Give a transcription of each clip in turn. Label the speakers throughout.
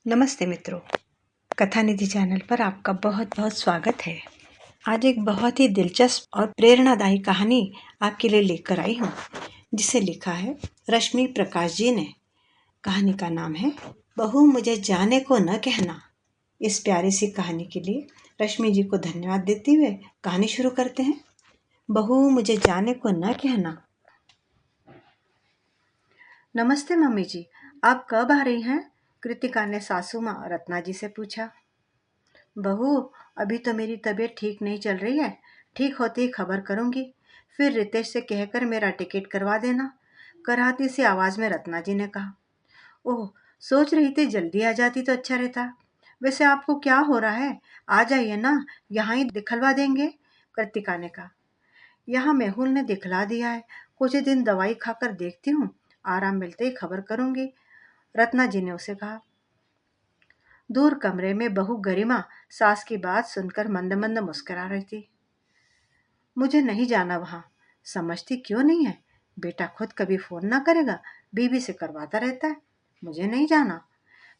Speaker 1: नमस्ते मित्रों, कथा निधि चैनल पर आपका बहुत बहुत स्वागत है। आज एक बहुत ही दिलचस्प और प्रेरणादायी कहानी आपके लिए लेकर आई हूँ, जिसे लिखा है रश्मि प्रकाश जी ने। कहानी का नाम है बहू मुझे जाने को न कहना। इस प्यारी सी कहानी के लिए रश्मि जी को धन्यवाद देते हुए कहानी शुरू करते हैं। बहू मुझे जाने को न कहना। नमस्ते मम्मी जी, आप कब आ रही हैं? कृतिका ने सासू माँ रत्ना जी से पूछा। बहू, अभी तो मेरी तबीयत ठीक नहीं चल रही है। ठीक होते ही खबर करूंगी। फिर रितेश से कहकर मेरा टिकट करवा देना, कराहती सी आवाज में रत्ना जी ने कहा। ओह, सोच रही थी जल्दी आ जाती तो अच्छा रहता। वैसे आपको क्या हो रहा है? आ जाइए ना, यहाँ ही दिखलवा देंगे, कृतिका ने कहा। यहाँ मेहुल ने दिखला दिया है, कुछ दिन दवाई खाकर देखती हूँ, आराम मिलते ही खबर करूंगी, रत्ना जी ने उसे कहा। दूर कमरे में बहू गरिमा सास की बात सुनकर मंद मंद मुस्कुरा रही थी। मुझे नहीं जाना वहां। समझती क्यों नहीं है? बेटा खुद कभी फोन ना करेगा, बीवी से करवाता रहता है। मुझे नहीं जाना।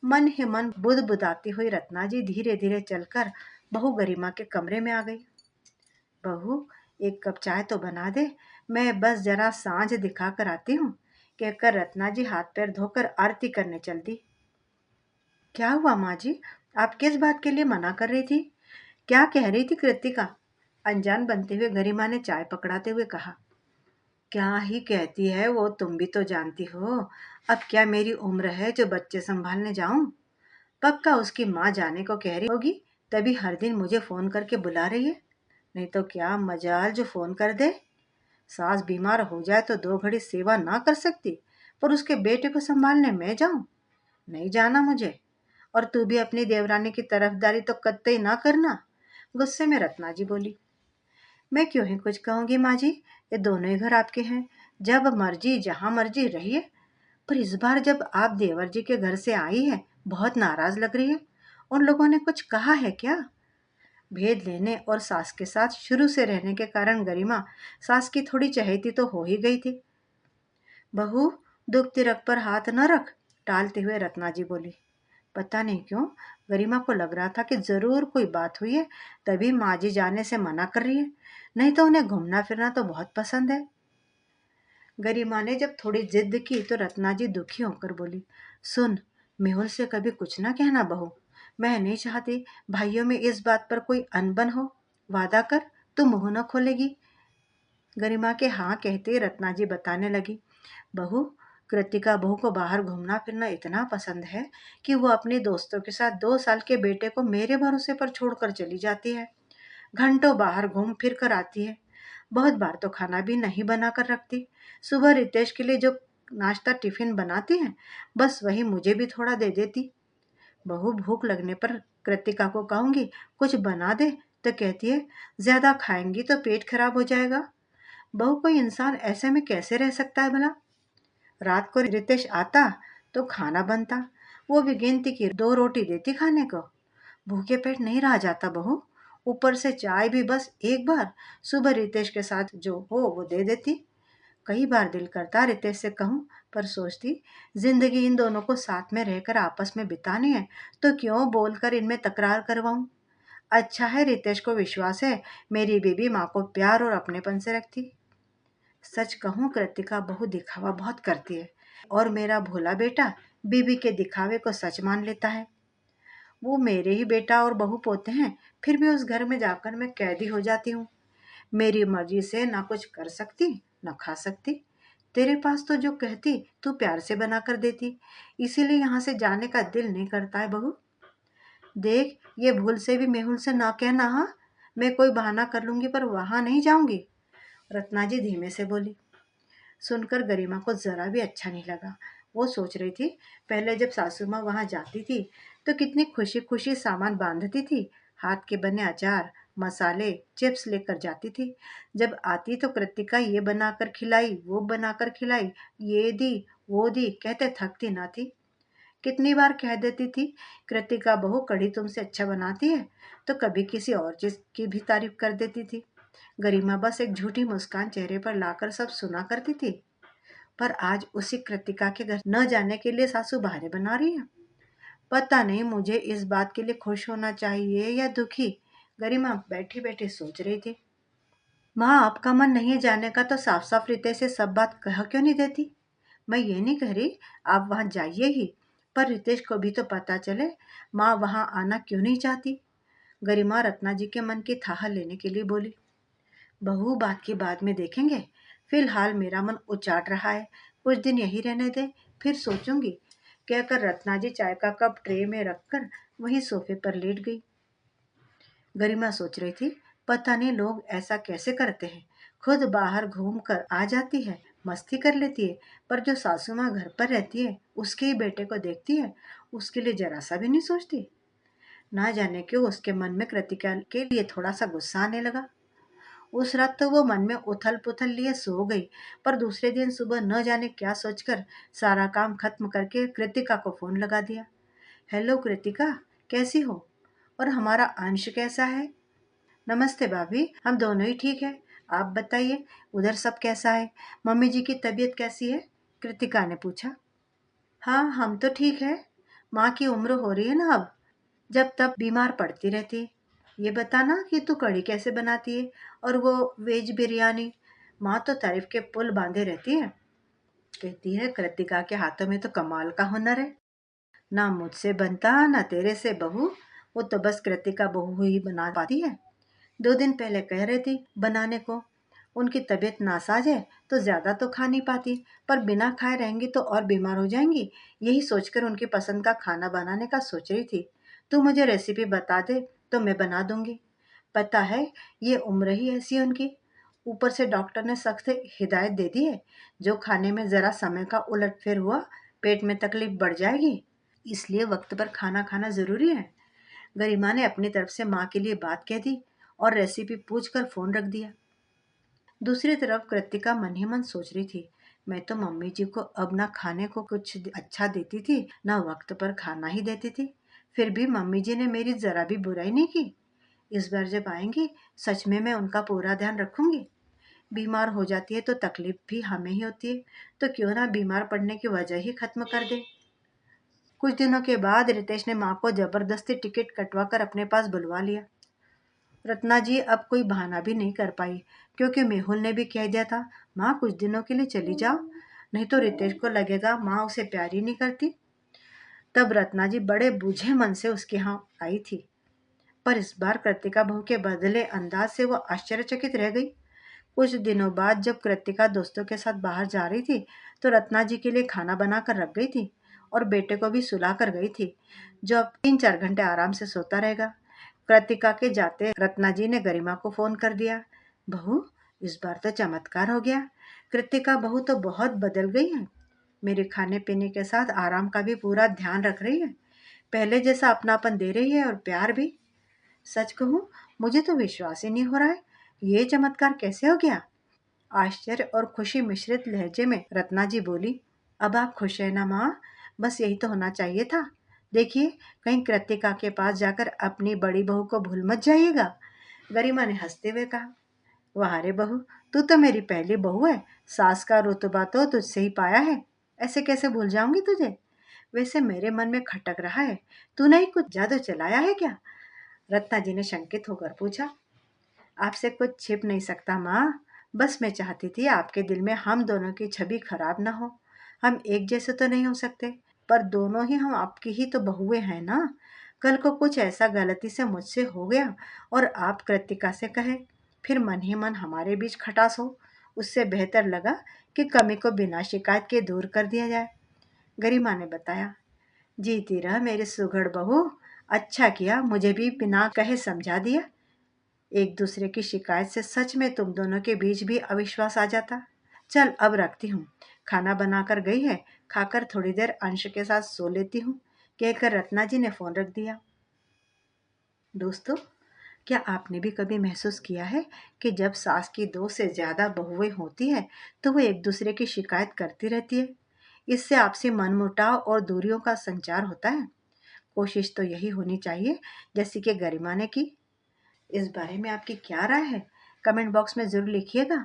Speaker 1: मन ही मन बुदबुदाती हुई रत्ना जी धीरे धीरे चलकर बहू गरिमा के कमरे में आ गई। बहू, एक कप चाय तो बना दे, मैं बस जरा सांझ दिखा कर आती हूँ, कहकर रत्ना जी हाथ पैर धोकर आरती करने चल दी। क्या हुआ माँ जी? आप किस बात के लिए मना कर रही थी? क्या कह रही थी कृतिका? अनजान बनते हुए गरिमा ने चाय पकड़ाते हुए कहा। क्या ही कहती है वो, तुम भी तो जानती हो। अब क्या मेरी उम्र है जो बच्चे संभालने जाऊं? पक्का उसकी माँ जाने को कह रही होगी, तभी हर दिन मुझे फोन करके बुला रही है। नहीं तो क्या मजाल जो फोन कर दे। सास बीमार हो जाए तो 2 घड़ी सेवा ना कर सकती, पर उसके बेटे को संभालने मैं जाऊं? नहीं जाना मुझे। और तू भी अपनी देवरानी की तरफदारी तो कतई ना करना, गुस्से में रत्ना जी बोली। मैं क्यों ही कुछ कहूंगी माँ जी, ये दोनों ही घर आपके हैं, जब मर्जी जहां मर्जी रहिए। पर इस बार जब आप देवर जी के घर से आई है, बहुत नाराज लग रही है। उन लोगों ने कुछ कहा है क्या? भेद लेने और सास के साथ शुरू से रहने के कारण गरिमा सास की थोड़ी चहेती तो हो ही गई थी। बहू, दुखती रग पर हाथ न रख, टालते हुए रत्ना जी बोली। पता नहीं क्यों गरिमा को लग रहा था कि जरूर कोई बात हुई है, तभी माँ जी जाने से मना कर रही है। नहीं तो उन्हें घूमना फिरना तो बहुत पसंद है। गरिमा ने जब थोड़ी जिद की तो रत्ना जी दुखी होकर बोली। सुन, मेहुल से कभी कुछ ना कहना बहू। मैं नहीं चाहती भाइयों में इस बात पर कोई अनबन हो। वादा कर, तू मुंह न खोलेगी। गरिमा के हाँ कहते रत्ना जी बताने लगी। बहू, कृतिका बहू को बाहर घूमना फिरना इतना पसंद है कि वो अपने दोस्तों के साथ 2 साल के बेटे को मेरे भरोसे पर छोड़कर चली जाती है। घंटों बाहर घूम फिर कर आती है। बहुत बार तो खाना भी नहीं बना कर रखती। सुबह रितेश के लिए जो नाश्ता टिफिन बनाती है, बस वही मुझे भी थोड़ा दे देती। बहू, भूख लगने पर कृतिका को कहूंगी कुछ बना दे तो कहती है ज्यादा खाएंगी तो पेट खराब हो जाएगा। बहू, कोई इंसान ऐसे में कैसे रह सकता है भला? रात को रितेश आता तो खाना बनता, वो भी गिनती की 2 रोटी देती खाने को। भूखे पेट नहीं रहा जाता बहू। ऊपर से चाय भी बस एक बार, सुबह रितेश के साथ जो हो वो दे देती। कई बार दिल करता रितेश से कहूं, पर सोचती जिंदगी इन दोनों को साथ में रहकर आपस में बितानी है, तो क्यों बोलकर इनमें तकरार करवाऊं। अच्छा है रितेश को विश्वास है मेरी बीबी माँ को प्यार और अपनेपन से रखती। सच कहूं कृतिका बहू दिखावा बहुत करती है, और मेरा भोला बेटा बीबी के दिखावे को सच मान लेता है। वो मेरे ही बेटा और बहू पोते हैं, फिर भी उस घर में जाकर मैं कैदी हो जाती हूँ। मेरी मर्जी से ना कुछ कर सकती ना खा सकती। तेरे पास तो जो कहती तू प्यार से बना कर देती, इसीलिए यहाँ से जाने का दिल नहीं करता है बहू। देख, ये भूल से भी मेहुल से ना कहना। हाँ, मैं कोई बहाना कर लूंगी पर वहां नहीं जाऊंगी, रत्ना जी धीमे से बोली। सुनकर गरिमा को जरा भी अच्छा नहीं लगा। वो सोच रही थी पहले जब सासू माँ वहां जाती थी तो कितनी खुशी खुशी सामान बांधती थी, हाथ के बने अचार मसाले चिप्स लेकर जाती थी। जब आती तो कृतिका ये बनाकर खिलाई वो बनाकर खिलाई, ये दी वो दी, कहते थकती ना थी। कितनी बार कह देती थी कृतिका बहू कढ़ी तुमसे अच्छा बनाती है, तो कभी किसी और चीज की भी तारीफ कर देती थी। गरिमा बस एक झूठी मुस्कान चेहरे पर लाकर सब सुना करती थी। पर आज उसी कृतिका के घर न जाने के लिए सासू बहाने बना रही है। पता नहीं मुझे इस बात के लिए खुश होना चाहिए या दुखी, गरिमा बैठी बैठी सोच रही थी। माँ, आपका मन नहीं जाने का तो साफ साफ रितेश से सब बात कह क्यों नहीं देती? मैं ये नहीं कह रही आप वहां जाइए ही, पर रितेश को भी तो पता चले। माँ वहां आना क्यों नहीं चाहती? गरिमा रत्ना जी के मन की थाह लेने के लिए बोली। बहू, बात की बाद में देखेंगे, फिलहाल मेरा मन उचाट रहा है, कुछ दिन यही रहने दे, फिर सोचूंगी, कहकर रत्ना जी चाय का कप ट्रे में रखकर वहीं सोफे पर लेट गई। गरिमा सोच रही थी, पता नहीं लोग ऐसा कैसे करते हैं, खुद बाहर घूम कर आ जाती है, मस्ती कर लेती है, पर जो सासू माँ घर पर रहती है उसके ही बेटे को देखती है, उसके लिए जरा सा भी नहीं सोचती। ना जाने क्यों उसके मन में कृतिका के लिए थोड़ा सा गुस्सा आने लगा। उस रात तो वो मन में उथल पुथल लिए सो गई, पर दूसरे दिन सुबह न जाने क्या सोचकर सारा काम खत्म करके कृतिका को फोन लगा दिया। हेलो कृतिका, कैसी हो? और हमारा अंश कैसा है? नमस्ते भाभी, हम दोनों ही ठीक है। आप बताइए, उधर सब कैसा है? मम्मी जी की तबीयत कैसी है? कृतिका ने पूछा। हाँ, हम तो ठीक है। माँ की उम्र हो रही है ना अब, जब तब बीमार पड़ती रहती है। ये बताना कि तू कढ़ी कैसे बनाती है, और वो वेज बिरयानी। माँ तो तारीफ के पुल बांधे रहती है। कहती है कृतिका के हाथों में तो कमाल का हुनर है, ना मुझसे बनता ना तेरे से बहू, वो तो बस कृतिका बहू ही बना पाती है। 2 दिन पहले कह रही थी बनाने को, उनकी तबीयत नासाज है तो ज्यादा तो खा नहीं पाती, पर बिना खाए रहेंगी तो और बीमार हो जाएंगी। यही सोचकर उनकी पसंद का खाना बनाने का सोच रही थी। तू मुझे रेसिपी बता दे तो मैं बना दूंगी। पता है, ये उम्र ही ऐसी है उनकी, ऊपर से डॉक्टर ने सख्त हिदायत दे दी है, जो खाने में जरा समय का उलटफेर हुआ पेट में तकलीफ बढ़ जाएगी, इसलिए वक्त पर खाना खाना जरूरी है। गरिमा ने अपनी तरफ से माँ के लिए बात कह दी और रेसिपी पूछकर फोन रख दिया। दूसरी तरफ कृतिका मन ही मन सोच रही थी, मैं तो मम्मी जी को अब ना खाने को कुछ अच्छा देती थी, ना वक्त पर खाना ही देती थी, फिर भी मम्मी जी ने मेरी जरा भी बुराई नहीं की। इस बार जब आएंगी, सच में मैं उनका पूरा ध्यान रखूंगी। बीमार हो जाती है तो तकलीफ भी हमें ही होती है, तो क्यों ना बीमार पड़ने की वजह ही खत्म कर दे। कुछ दिनों के बाद रितेश ने माँ को जबरदस्ती टिकट कटवा कर अपने पास बुलवा लिया। रत्ना जी अब कोई बहाना भी नहीं कर पाई, क्योंकि मेहुल ने भी कह दिया था, माँ कुछ दिनों के लिए चली जाओ, नहीं तो रितेश को लगेगा माँ उसे प्यार ही नहीं करती। तब रत्ना जी बड़े बूझे मन से उसके यहाँ आई थी, पर इस बार कृतिका बहू के बदले अंदाज से वो आश्चर्यचकित रह गई। कुछ दिनों बाद जब कृतिका दोस्तों के साथ बाहर जा रही थी, तो रत्ना जी के लिए खाना बना कर रख गई थी और बेटे को भी सुला कर गई थी, जो अब 3-4 घंटे आराम से सोता रहेगा। कृतिका के जाते रत्ना जी ने गरिमा को फोन कर दिया। बहू, इस बार तो चमत्कार हो गया, कृतिका बहू तो बहुत बदल गई है, मेरे खाने पीने के साथ आराम का भी पूरा ध्यान रख रही है, पहले जैसा अपनापन दे रही है और प्यार भी। सच कहूँ, मुझे तो विश्वास ही नहीं हो रहा है, ये चमत्कार कैसे हो गया? आश्चर्य और खुशी मिश्रित लहजे में रत्ना जी बोली। अब आप खुश है ना माँ? बस यही तो होना चाहिए था। देखिए, कहीं कृतिका के पास जाकर अपनी बड़ी बहू को भूल मत जाइएगा। गरिमा ने हंसते हुए कहा। वाह रे बहू, तू तो मेरी पहली बहू है, सास का रुतबा तो तुझसे ही पाया है, ऐसे कैसे भूल जाऊंगी तुझे? वैसे मेरे मन में खटक रहा है, तूने ही कुछ जादू चलाया है क्या? रत्ना जी ने शंकित होकर पूछा। आपसे कुछ छिप नहीं सकता माँ, बस मैं चाहती थी आपके दिल में हम दोनों की छवि खराब ना हो। हम एक जैसे तो नहीं हो सकते, पर दोनों ही हम आपकी ही तो बहुएं हैं ना। कल को कुछ ऐसा गलती से मुझसे हो गया और आप कृतिका से कहे, फिर मन ही मन हमारे बीच खटास हो, उससे बेहतर लगा कि कमी को बिना शिकायत के दूर कर दिया जाए। गरिमा ने बताया। जीती रह मेरी सुघड़ बहू, अच्छा किया मुझे भी बिना कहे समझा दिया, एक दूसरे की शिकायत से सच में तुम दोनों के बीच भी अविश्वास आ जाता। चल अब रखती हूँ, खाना बनाकर गई है, खाकर थोड़ी देर अंश के साथ सो लेती हूँ, कहकर रत्ना जी ने फोन रख दिया। दोस्तों, क्या आपने भी कभी महसूस किया है कि जब सास की 2 से ज्यादा बहुएं होती है तो वो एक दूसरे की शिकायत करती रहती है? इससे आपसी मनमुटाव और दूरियों का संचार होता है। कोशिश तो यही होनी चाहिए जैसी कि गरिमा ने की। इस बारे में आपकी क्या राय है? कमेंट बॉक्स में जरूर लिखिएगा।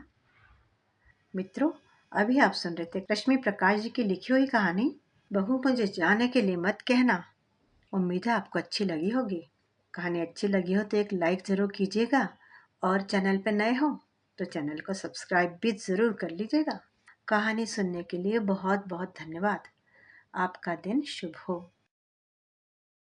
Speaker 1: मित्रों, अभी आप सुन रहे थे रश्मि प्रकाश जी की लिखी हुई कहानी बहू मुझे जाने के लिए मत कहना। उम्मीद है आपको अच्छी लगी होगी। कहानी अच्छी लगी हो तो एक लाइक ज़रूर कीजिएगा और चैनल पर नए हो तो चैनल को सब्सक्राइब भी ज़रूर कर लीजिएगा। कहानी सुनने के लिए बहुत बहुत धन्यवाद। आपका दिन शुभ हो।